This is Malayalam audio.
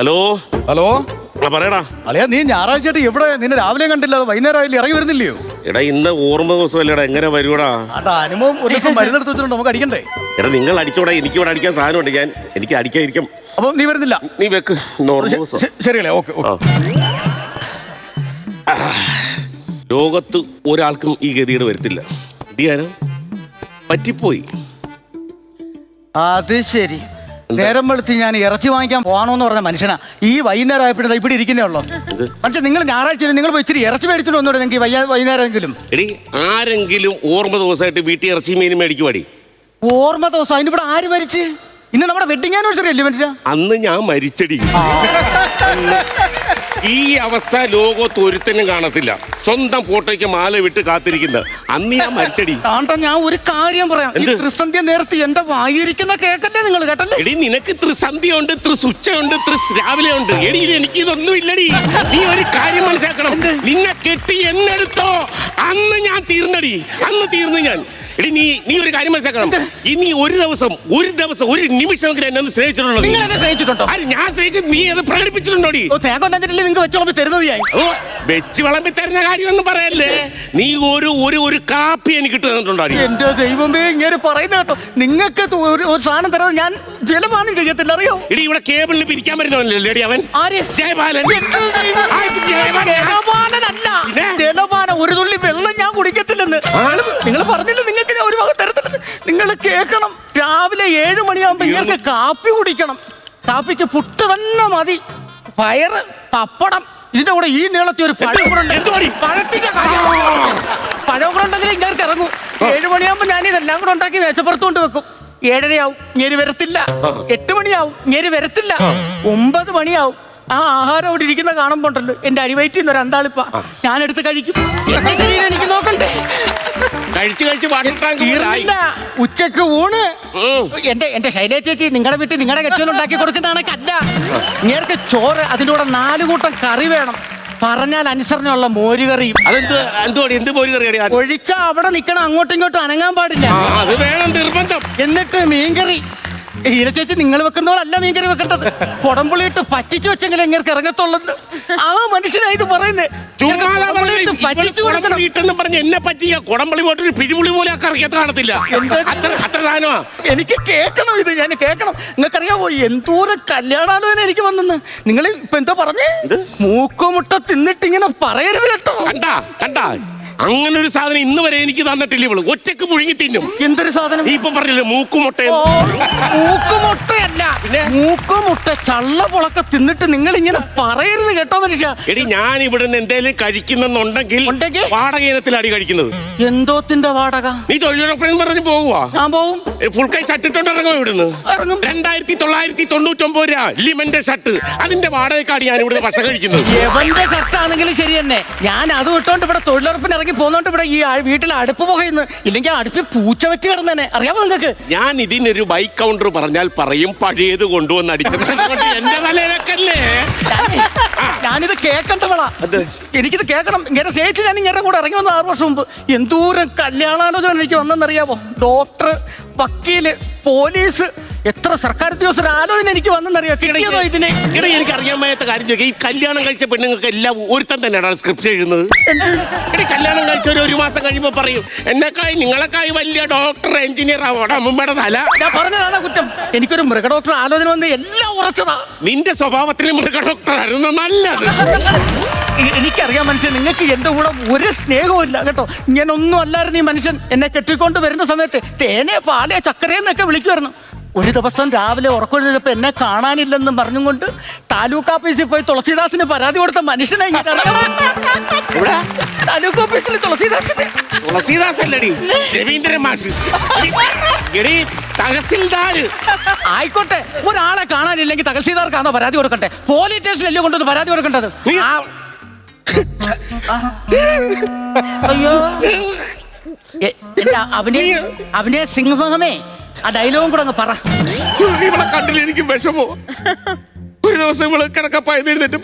ഹലോ ഹലോ പറയടാ. അളിയാ, നീ ഞായറാഴ്ചയായിട്ട് എവിടെ? നിന്നെ രാവിലെ കണ്ടില്ല, വൈകുന്നേരം ആയില്ലേ, ഇറങ്ങി വരുന്നില്ലയോ? എടാ ഇന്ന് ഓർമ്മ ദിവസമല്ലേടാ, എങ്ങനെ വരുവാടാ? അതാ അനുഭവം ഒരു ദിവസം മരുന്നെടുത്ത് വെച്ചിട്ടുണ്ട്, നമുക്ക് അടിക്കണ്ടേ? എടാ നിങ്ങൾ അടിച്ചോടാ, എനിക്ക് ഇവിടെ അടിക്കാൻ സാധനമുണ്ട്, എനിക്ക് അടിക്കാതിരിക്കാം. അപ്പൊ നീ വരുന്നില്ല? നീ വെക്ക്. ശരിയല്ലേ? ഓക്കെ. ലോകത്ത് ഒരാൾക്കും ഈ ഗതിയുടെ വരത്തില്ല. ചെയ്യാനോ പറ്റിപ്പോയി. അത് ശരി. നേരം വെളുത്ത് ഞാൻ ഇറച്ചി വാങ്ങിക്കാൻ പോകണമെന്ന് പറഞ്ഞ മനുഷ്യനാ ഈ വൈകുന്നേരം ആയപ്പോഴേ ഇവിടെ ഇരിക്കുന്നേ ഉള്ളൂ. പക്ഷെ നിങ്ങൾ ഞായറാഴ്ച നിങ്ങൾ പോയി ഇച്ചിരി ഇറച്ചി മേടിച്ചിട്ട് വന്നോടെ നിങ്ങൾക്ക് വൈകുന്നേരമെങ്കിലും. എടി ആരെങ്കിലും ഓർമ്മ ദിവസമായിട്ട് വീട്ടിൽ ഇറച്ചി മീനും മേടിക്കുവാടി? ഓർമ്മ ദിവസം? അതിനിവിടെ ആര് മരിച്ച്? ഇന്ന് നമ്മുടെ വെഡിങ് ആനിവേഴ്സറി അല്ലേ മനുഷ്യ? അന്ന് ഞാൻ മരിച്ചടി. ഈ അവസ്ഥ ലോകത്ത് ഒരുത്തനും കാണത്തില്ല. സ്വന്തം ഫോട്ടോയ്ക്ക് മാല വിട്ട് കാത്തിരിക്കുന്ന അന്ന് ഞാൻ മരിച്ചടി. ഞാൻ ഒരു കാര്യം പറയാം. ഈ ത്രിസന്ധ്യ നേരത്തെ എന്റെ വായിരിക്കുന്ന കേക്കല്ലേ നിങ്ങൾ കേട്ടല്ലേ? എടി നിനക്ക് ത്രിസന്ധ്യ ഉണ്ട്, ത്രിസുച്ച ഉണ്ട്, രാവിലെ ഉണ്ട്. എടി എനിക്ക് ഇതൊന്നും ഇല്ലടി. നീ ഒരു കാര്യം മനസ്സിലാക്കണം. നിന്നെ കെട്ടി എന്നെടുത്തോ അന്ന് ഞാൻ തീർന്നടി. അന്ന് തീർന്നു ഞാൻ. എടി നീ ഒരു കാര്യം മനസ്സിലാക്കണം. ഇനി ഒരു ദിവസം ഒരു നിമിഷമെങ്കിലും എന്നെ ഒന്ന് സ്നേഹിച്ചിട്ടുണ്ടോ? നിങ്ങൾ എന്നെ സ്നേഹിച്ചിട്ടുണ്ടോ? ഞാൻ സ്നേഹിക്കും. നീ അത് പ്രകടിപ്പിച്ചിട്ടുണ്ടോടി? നിങ്ങൾക്ക് വെച്ച് വിളമ്പി തരുന്നതായി. വെച്ച് വിളമ്പി തരുന്ന കാര്യമൊന്നും പറയല്ലേ. നീ ഒരു കാപ്പി എനിക്ക് തന്നിട്ടുണ്ടോ? എന്റെ ദൈവമേ, ഇങ്ങനെ പറയുന്ന കേട്ടോ. നിങ്ങൾക്ക് ഒരു സാധനം തരാതെ ഞാൻ ജലപാനം ചെയ്യത്തില്ല, അറിയോ? ഇടി ഇവിടെ കേബിളിൽ പിരിക്കാൻ വരുന്നവനല്ലേ അവൻ? ആര്? ജയപാലൻ. ജലപാനം. ഒരു തുള്ളി വെള്ളം ഞാൻ കുടിക്കത്തില്ലെന്ന് നിങ്ങൾ പറഞ്ഞില്ല. നിങ്ങൾക്ക് ഞാൻ ഒരു ഭാഗം തരത്തില്ലെന്ന് നിങ്ങൾ കേൾക്കണം. രാവിലെ 7 മണിയാകുമ്പോ ഇങ്ങനെ കാപ്പി കുടിക്കണം. കാപ്പിക്ക് പുട്ട് തന്നെ മതി. പയറ്, പപ്പടം, ഇതിന്റെ കൂടെ ഈ നീളത്തിൽ ഒരു പഴം കൂടെ ഉണ്ടെങ്കിൽ ഇങ്ങനെ ഇറങ്ങും. 7 മണിയാകുമ്പോ ഞാൻ ഇതെല്ലാം കൂടെ ഉണ്ടാക്കി മേശപ്പുറത്ത് കൊണ്ട് വെക്കും. 7:30 ആവും, ഇങ്ങനെ വരത്തില്ല. 8 മണിയാവും, ഇങ്ങനെ വരത്തില്ല. 9 മണിയാവും. ആ ആഹാരം അവിടെ ഇരിക്കുന്ന കാണുമ്പോണ്ടല്ലോ എന്റെ അടിവയറ്റിൽ നിന്ന് ഒരു അന്താളിപ്പ ഞാനെടുത്ത് കഴിക്കും. എന്റെ ശരീരം എനിക്ക് നോക്കണ്ടേ? ഉച്ചക്ക് ഊണ് എന്റെ ശൈല ചേച്ചി നിങ്ങളുടെ വീട്ടിൽ നിങ്ങളുടെ കെട്ടിയോൻ ഉണ്ടാക്കി കൊടുക്കുന്നതാണ് കല്ല. ഇങ്ങേർക്ക് ചോറ്, അതിൻ്റെ കൂടെ 4 കൂട്ടം കറി വേണം. പറഞ്ഞാൽ അനുസരണയുള്ള മോരുകറിയും. ഒഴിച്ചാ അവിടെ നിക്കണം, അങ്ങോട്ടും ഇങ്ങോട്ടും അനങ്ങാൻ പാടില്ല. എന്നിട്ട് മീൻകറി. ചേച്ചി നിങ്ങൾ വെക്കുന്ന പോലല്ല മീൻകറി വെക്കേണ്ടത്. കുടംപുളിയിട്ട് പറ്റിച്ചു വെച്ചെങ്കിലും എങ്ങനെ ഇറങ്ങത്തുള്ളത്. ആ മനുഷ്യനായി ഇത് പറയുന്നത്. എനിക്ക് കേൾക്കണം ഇത്, ഞാൻ കേൾക്കണം. നിങ്ങൾക്കറിയാവോ എന്തോരം കല്യാണാലോചന എനിക്ക് വന്നെന്ന്? നിങ്ങൾ ഇപ്പൊ എന്താ പറഞ്ഞേ? മൂക്കുമുട്ട തിന്നിട്ട് ഇങ്ങനെ പറയരുത് കേട്ടോ. കണ്ടാ അങ്ങനെ ഒരു സാധനം ഇന്ന് വരെ എനിക്ക് തന്നിട്ടില്ല ഇവള്. ഒറ്റക്ക് മുഴുങ്ങി തിന്നും. എന്തൊരു സാധനം? ഇപ്പൊ പറഞ്ഞില്ലേ മൂക്കുമുട്ട? മൂക്കുമുട്ടയല്ല, മൂക്കുമുട്ട. ചള്ള പൊളക്ക തിന്നിട്ട് നിങ്ങൾ ഇങ്ങനെ പറയരുത് കേട്ടോ മനുഷ്യ. എടി ഞാൻ ഇവിടുന്ന് എന്തെങ്കിലും കഴിക്കുന്നുണ്ടെങ്കിൽ വാടക ഇനത്തിലടി കഴിക്കുന്നത്. എന്തോത്തിന്റെ വാടക? നീ തൊഴിലുറപ്പ് പറഞ്ഞ് പോവുക? ഞാൻ പോവും. ഫുൾ കൈ ഷർട്ട് ഇട്ടോണ്ട് ഇറങ്ങും ഇവിടുന്ന്. 2999 രൂപ ലിമന്റെ ഷർട്ട്. അതിന്റെ വാടകക്കാടി ഞാൻ ഇവിടുന്ന് ഭക്ഷണം കഴിക്കുന്നത്. എവന്റെ ഷർട്ട് ആണെങ്കിലും ശരി തന്നെ. ഞാൻ അത് ഇട്ടോണ്ട് ഇവിടെ തൊഴിലുറപ്പിന് ഇറങ്ങി പോന്നോണ്ട് ഇവിടെ ഈ വീട്ടിൽ അടുപ്പ് പുകയുന്നു. ഇല്ലെങ്കിൽ അടുപ്പിൽ പൂച്ച വെച്ച് കിടന്നേനെ. അറിയാമോ നിങ്ങൾക്ക്? ഞാൻ ഇതിനൊരു ബൈക്ക് കൗണ്ടർ പറഞ്ഞാൽ പറയും പഴയത് കൊണ്ടുവന്ന് അടിച്ചത്. എന്റെ തലയിലൊക്കല്ലേ ഞാനിത് കേൾക്കണ്ടവളാ. എനിക്കിത് കേൾക്കണം. ഇങ്ങനെ സ്നേഹിച്ച് ഞാൻ ഇങ്ങനെ കൂടെ ഇറങ്ങി വന്ന 6 വർഷം മുമ്പ് എന്തോരം കല്യാണാലോചന എനിക്ക് വന്നെന്നറിയാമോ? ഡോക്ടർ, വക്കീല്, പോലീസ്, എത്ര സർക്കാർ ഉദ്യോഗസ്ഥർ ആലോചന എനിക്ക് വന്നെന്നറിയോ? കിട്ടിയതോ ഇതിനെ? എനിക്ക് അറിയാൻ മേത്ത കാര്യം ചോദിക്കാം. ഈ കല്യാണം കഴിച്ച പെണ്ണുങ്ങൾക്ക് എല്ലാം ഒരുത്തൻ തന്നെയാണ് സ്ക്രിപ്റ്റ് എഴുതുന്നത്. കല്യാണം കഴിച്ച 1 മാസം കഴിയുമ്പോ പറയും എന്നെക്കായി നിങ്ങളെക്കായി വലിയ ഡോക്ടർ, എഞ്ചിനീയർ ആവോടെ അമ്മയുടെ തല. ഞാൻ പറഞ്ഞതാണ് കുറ്റം. എനിക്കൊരു മൃഗ ഡോക്ടർ ആലോചന വന്ന് എല്ലാം ഉറച്ചതാ. നിന്റെ സ്വഭാവത്തിന് മൃഗ ഡോക്ടർ ആയിരുന്നു നല്ലത്. എനിക്കറിയാം മനുഷ്യൻ, നിങ്ങൾക്ക് എന്റെ കൂടെ ഒരു സ്നേഹവും ഇല്ല കേട്ടോ. ഇങ്ങനൊന്നും അല്ലായിരുന്നു ഈ മനുഷ്യൻ. എന്നെ കെട്ടിക്കൊണ്ട് വരുന്ന സമയത്ത് തേനെ, പാലേ, ചക്കരയെന്നൊക്കെ വിളിക്കുമായിരുന്നു. ഒരു ദിവസം രാവിലെ ഉറക്കൊഴിഞ്ഞപ്പോ എന്നെ കാണാനില്ലെന്നും പറഞ്ഞും കൊണ്ട് താലൂക്ക് ഓഫീസിൽ പോയി തുളസീദാസിന് പരാതി കൊടുത്ത മനുഷ്യനെ താലൂക്ക് ഓഫീസിൽ ആയിക്കോട്ടെ, ഒരാളെ കാണാനില്ലെങ്കിൽ തഹസീൽദാർക്കാണോ പരാതി കൊടുക്കട്ടെ? പോലീസ് സ്റ്റേഷനിലല്ലേ കൊണ്ടുവന്ന് പരാതി കൊടുക്കേണ്ടത്? അയ്യോ അവനെ സിംഹമേ, ആ ഡയലോഗും കൂടെ അങ്ങ് പറ. ഇവളെ കണ്ടില്ല എനിക്ക് വിഷമോ. ഒരു ദിവസം ഇവള് കിടക്കപ്പായ എഴുന്നേറ്റ്